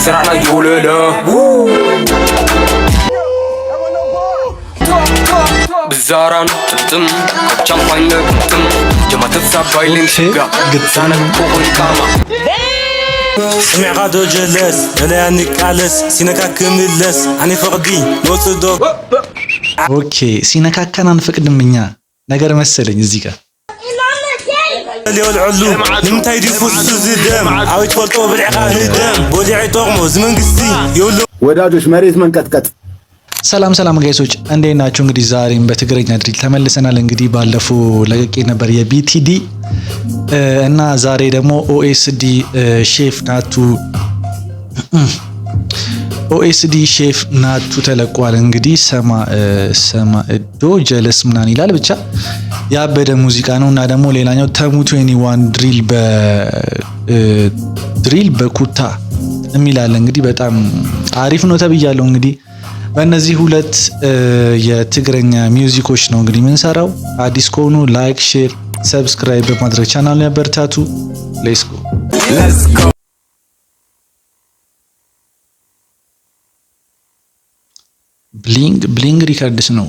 سرعنا يولولا بزاران تم شامباين تم جماعة السبايلين شقا قدسانا كوكل كاما سمع غادو جلس دلاني كالس سينكا كملس عني فقدي نوصدو اوكي سينكاكان አንፈቅድም እኛ ነገር መሰለኝ እዚህ ጋር العلو نمتاي ديفوس زدم عاوي تفلطو بالعقا هدم بولعي طقمو زمنغستي يولو ወዳጆች መሬት መንቀጥቀጥ ሰላም ሰላም ጋይሶች እንዴት ናችሁ? እንግዲህ ዛሬም በትግረኛ ድሪል ተመልሰናል። እንግዲህ ባለፈው ለቀቄ ነበር የቢቲዲ እና ዛሬ ደግሞ ኦኤስዲ ሼፍ ናቱ ተለቋል። እንግዲህ ሰማ ዶ ጀለስ ምናን ይላል ብቻ ያበደ ሙዚቃ ነው። እና ደግሞ ሌላኛው ተሙ 21 ድሪል በኩታ የሚላል እንግዲህ በጣም አሪፍ ነው ተብያለሁ። እንግዲህ በእነዚህ ሁለት የትግረኛ ሚውዚኮች ነው እንግዲህ የምንሰራው። አዲስ ከሆኑ ላይክ፣ ሼር፣ ሰብስክራይብ በማድረግ ቻናሉን ያበርታቱ። ሌትስ ጎ ብሊንግ ሪከርድስ ነው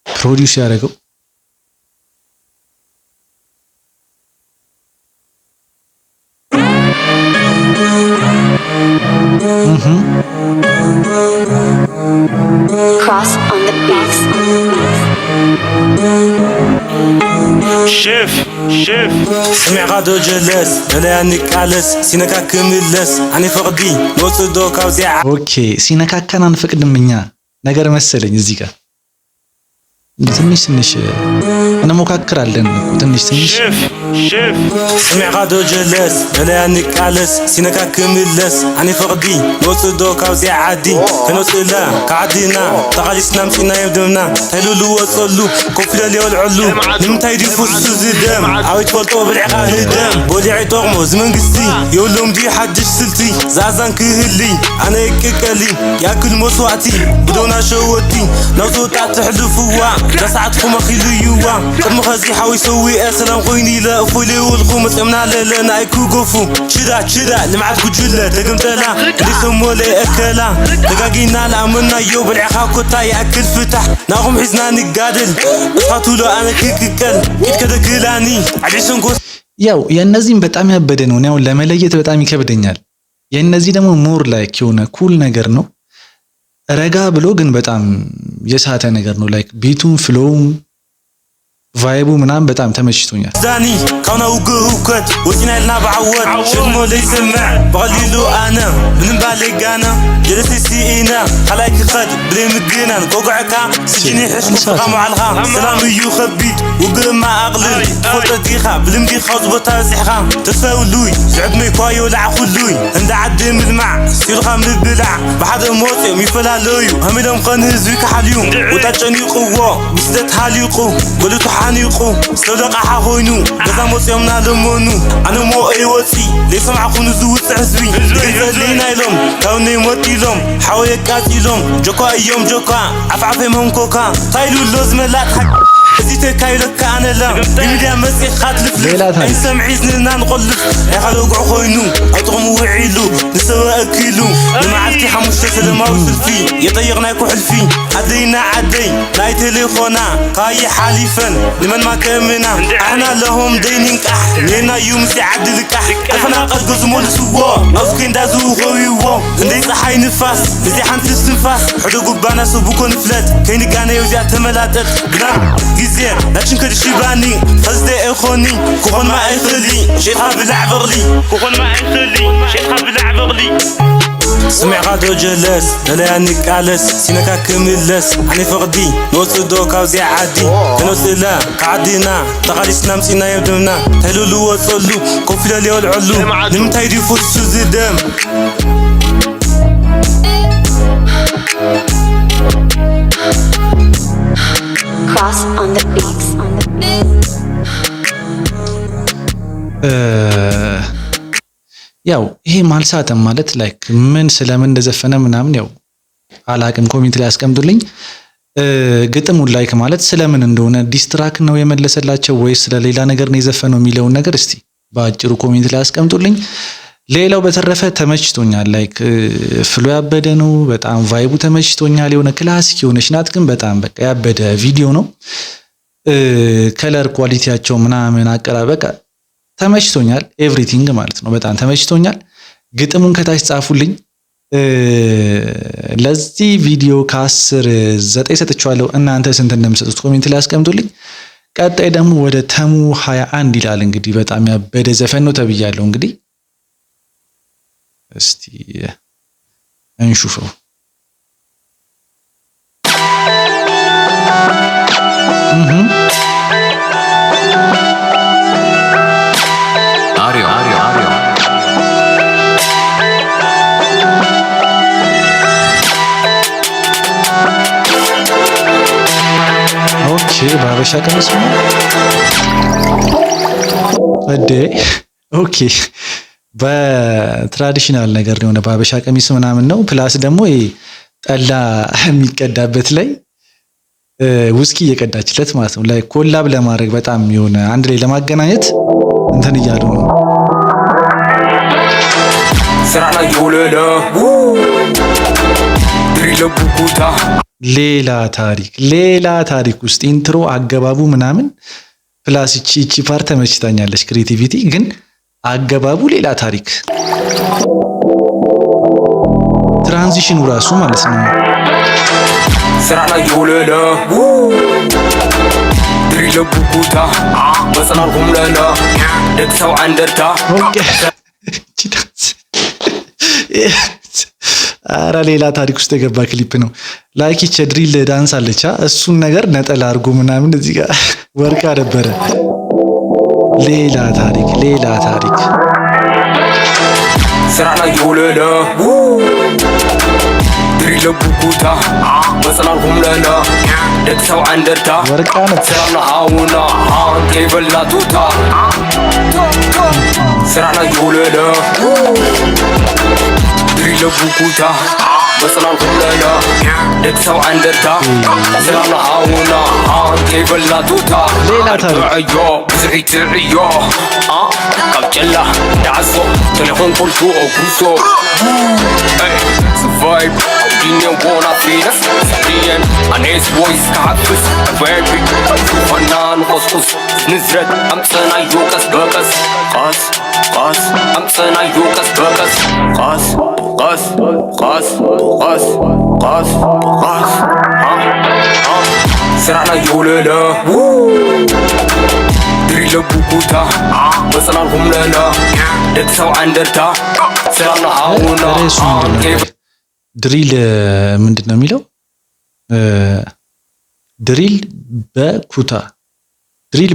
ፕሮዲዩስ ያደረገው። Cross on the beats. شيف سمع غادو جلس دلاني كالس سينكا كملس عني فقدي نوصدو كاوزيع ኦኬ ሲነካካን አንፈቅድም እኛ ነገር መሰለኝ እዚህ ጋር ትንሽ እንሞካክራለን። ትንሽ شيف سمع غادو جلس دلاني كالس سينكا كملس عني فقدي نوصدو كاوزيع عادي كنوصلا كعدينا تغاليسنا مشينا يبدمنا تلولو وصلو كوفيلا لي والعلو نمتاي ديفوس زدم عاوي تفلطو بالعقا هدم بولعي طقمو زمنغستي يولوم دي حدش سلتي زازان كهلي انا يككلي ياكل مسواتي بدونا شوتي نوصو تحلفوا تسعتكم اخيلو يوا قد مخزي حاوي سوي اسلام قويني لا فولي والقومس امنا لنا ايكو قفو شدا لمعت كجله تقمتلا اللي سمو لي اكلا دقاقينا لامنا يو بالعقا كوتا ياكل فتح ناغم حزنا نقادل اصفاتو له انا كيككل كيف كده كلاني عديسن كوس ያው የነዚህም በጣም ያበደ ነው። ያው ለመለየት በጣም ይከብደኛል። የነዚህ ደግሞ ሞር ላይክ የሆነ ኩል ነገር ነው። ረጋ ብሎ ግን በጣም የሳተ ነገር ነው። ላይክ ቢቱን ፍሎውም ቫይቡ ምናምን በጣም ተመችቶኛል። ዛኒ ካውና ውገውከት ወሲና ለና ባዓወት ሽሞ ለይሰምዕ በቀሊሉ አነ ምንም ባለጋና ጀለሲሲና خلاك خد بلي مجنان قوقعك سجني حشم قامعلها سلام يو خبيت وقل ما اقلل فوتتيخا بلمدي خوزبتا زحخا تساولوي زعب مي كوايو لعخلوي عند عدم المع سيرخا مبلع بحد موتي ميفلالويو هميلهم قنهزوي كحاليوم وتاجني قوة بسدت حاليقو قلت حانيقو صدق حاهوينو بزا موتيومنا لمونو انا مو ايوتي ليس معكم زوت حزبي لينا يلوم كوني موتي لوم حاوي كاتيلوم جوكا يوم جوكا عفعفهم كوكا تايلو اللوز ملات حق زيتك كايلك انا لا بمديا مسيح خاتلف اي سمعي زننا نقلف يا خلو قعو خوينو اطغم وعيلو نسوا اكيلو لمعالكي حموشة لما وصل فيه يطيقنا يكو حلفي عدينا عدي لاي تليفونا كاي حاليفن لمن ما كمنا احنا لهم دينين كح لينا يوم سيعدل كح الفنا قد قزمو لسوا اوسكين دازو خويوا اندي صحاي نفاس بزي حنتس نفاس حدو قبانا سبوكو نفلت كيني كان يوزع تملاتت قدام جزير لكن كل شي باني قصدي اخوني كون ما اخلي شيخها بلعب غلي كون ما اخلي شيخها بلعب غلي سمع غادو جلس دلاني كالس سينكا كملس عني فقدي نوصدو كاوزي عادي كنوصلا كعدينا تغاليسنا مشينا يبدمنا تلولو وصلو كوفيلا لي والعلو نمتاي ديفوس زدم Cross on the beats. ያው ይሄ ማልሳተም ማለት ላይክ ምን ስለምን እንደዘፈነ ምናምን ያው አላቅም። ኮሜንት ላይ አስቀምጡልኝ። ግጥሙን ላይክ ማለት ስለምን እንደሆነ ዲስትራክ ነው የመለሰላቸው ወይስ ስለሌላ ነገር ነው የዘፈነው የሚለውን ነገር እስቲ በአጭሩ ኮሜንት ላይ አስቀምጡልኝ። ሌላው በተረፈ ተመችቶኛል። ላይክ ፍሎ ያበደ ነው በጣም ቫይቡ ተመችቶኛል። የሆነ ክላሲክ የሆነች ናት ግን በጣም በቃ ያበደ ቪዲዮ ነው። ከለር ኳሊቲያቸው ምናምን አቀራበቃ ተመችቶኛል። ኤቭሪቲንግ ማለት ነው በጣም ተመችቶኛል። ግጥሙን ከታች ጻፉልኝ። ለዚህ ቪዲዮ ከ10 9 ሰጥቻለሁ። እናንተ ስንት እንደምሰጡት ኮሜንት ላይ አስቀምጡልኝ። ቀጣይ ደግሞ ወደ ተሙ 21 ይላል። እንግዲህ በጣም ያበደ ዘፈን ነው ተብያለሁ። እንግዲህ እስቲ እንሹፈው። ኦኬ በሀበሻ ቀሚስ ነው እዴ። ኦኬ በትራዲሽናል ነገር ነው በሀበሻ ቀሚስ ምናምን ነው። ፕላስ ደግሞ ጠላ የሚቀዳበት ላይ ውስኪ እየቀዳችለት ማለት ነው። ላይ ኮላብ ለማድረግ በጣም የሆነ አንድ ላይ ለማገናኘት እንትን እያሉ ነው። ሌላ ታሪክ ውስጥ ኢንትሮ አገባቡ ምናምን ፕላስ እቺ ፓርት ተመችታኛለች። ክሬቲቪቲ ግን አገባቡ ሌላ ታሪክ፣ ትራንዚሽኑ ራሱ ማለት ነው። ስራና ይውለለ ድሪለ ቡኩታ በጽናልኩም ለለ ደግ ሰው አንደርታ አረ ሌላ ታሪክ ውስጥ የገባ ክሊፕ ነው። ላይክ ይቺ ድሪል ዳንስ አለቻ እሱን ነገር ነጠላ አድርጎ ምናምን እዚህ ጋር ወርቃ ነበረ። ሌላ ታሪክ ስራና ይውለለ ድሪለ ቡኩታ በጽናልኩም ለለ ደግ ሰው አንደርታ ወርቃ ነበር። ስራና አውና አንተ ይበላቱታ ስራና ይውለለ ድሪለ ቡኩታ በጽናልኩም ለለ ደግ ሰው አንደርታ ስራና አውና አንተ ይበላቱታ ሌላ ታሪክ ዕዮ ብዙሒት ዕዮ ካብ ጨላ ዳዓሶ ተለኹን ቁልቱ ጉሶ survive አውዲኔ ቦና ፊነስ ሰዲየን ኣኔስ ቮይስ ክሓፍስ ቤቢ ፈናን ቆስቁስ ንዝረት ኣምፅናዮ ቀስ በቀስ ቃስ ኣምፅናዮ ቀስ በቀስ ቃስ ስራና ይውለለ ድሪለ ቡኩታ በጽናልኩም ለለ ደግ ሰው አንደርታ ስራና አውና ድሪል ምንድን ነው የሚለው? ድሪል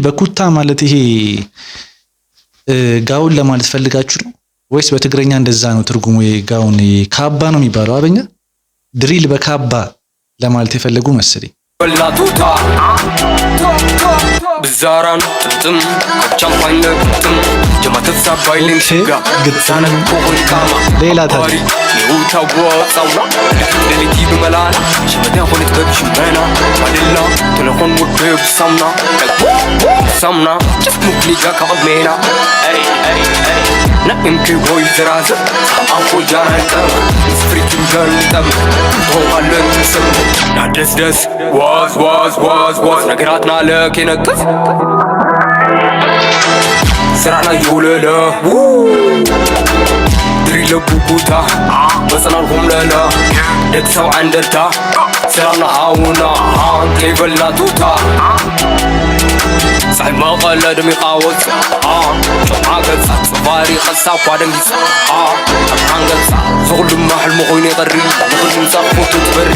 በኩታ ማለት ይሄ ጋውን ለማለት ፈልጋችሁ ነው ወይስ በትግረኛ እንደዛ ነው ትርጉሙ? ጋውን ካባ ነው የሚባለው አበኛ። ድሪል በካባ ለማለት የፈለጉ መሰለኝ። በላቱታ ብዛራን ጥምጥም ቻምፓኝ ጥም ጀማተፍሳ ባይልን ሽጋ ግዛነ ኮን ካማ ሌላ ታሪክ ይውታው ወጣውና ለሊቲ በመላና ሽመዳ ሆነት በሽመና ባደላ ተለኾን ወደ ብሳምና ሳምና ሙክሊጋ ካሜና ናእምኪ ሆይ ዝራዘ አንኮ ጃራንጠም ስፍሪትን ገልጠም ሆቃለን ስም ናደስደስ ዋዝ ነገራትና ለክ የነገስ ስራና ይውለለ ድሪለ ቡኩታ በጽናልኩም ለለ ደግ ሰው አንደርታ ስራና አውና አንተ ይበላቱታ ሳይ መቐለ ድሚቃወፅ ጮማ ገጻ ጽባሪ ኸሳ ኳደንጊፃ ኣብ ሓንገፃ ዝኹሉማ ሕልሚ ኮይኑ ይቐሪ ንኽልምፃ ፎቶ ትበሪ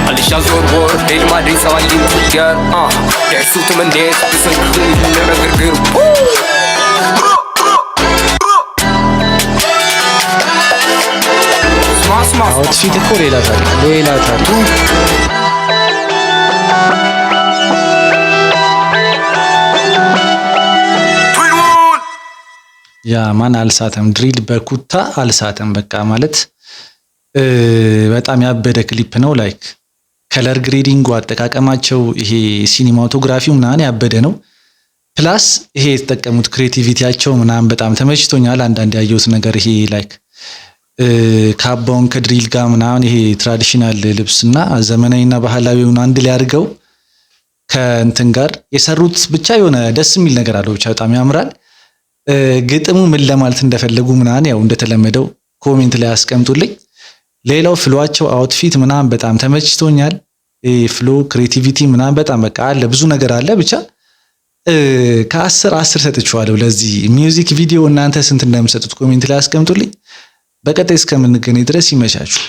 ኣልሻ ዞርቦር ሌልማ ደይ ሰባይን ትገር ድዕሱ ትመንዴት ብሰንክኽል ንረግርግር አውትፊት እኮ ሌላ ታሪክ ያ ማን አልሳተም። ድሪል በኩታ አልሳተም። በቃ ማለት በጣም ያበደ ክሊፕ ነው። ላይክ ከለር ግሬዲንጉ አጠቃቀማቸው ይሄ ሲኒማቶግራፊው ምናምን ያበደ ነው። ፕላስ ይሄ የተጠቀሙት ክሬቲቪቲያቸው ምናምን በጣም ተመችቶኛል። አንዳንድ ያየሁት ነገር ይሄ ላይክ ካባውን ከድሪል ጋር ምናምን ይሄ ትራዲሽናል ልብስና ዘመናዊና ባህላዊውን አንድ ላይ አድርገው ከእንትን ጋር የሰሩት ብቻ የሆነ ደስ የሚል ነገር አለው። ብቻ በጣም ያምራል። ግጥሙ ምን ለማለት እንደፈለጉ ምናምን ያው እንደተለመደው ኮሜንት ላይ አስቀምጡልኝ። ሌላው ፍሎአቸው አውትፊት ምናምን በጣም ተመችቶኛል። ፍሎ ክሬቲቪቲ ምናምን በጣም በቃ አለ ብዙ ነገር አለ። ብቻ ከ10 ሰጥቼዋለሁ ለዚህ ሚውዚክ ቪዲዮ። እናንተ ስንት እንደምሰጡት ኮሜንት ላይ አስቀምጡልኝ። በቀጣይ እስከምንገናኝ ድረስ ይመቻችሁ።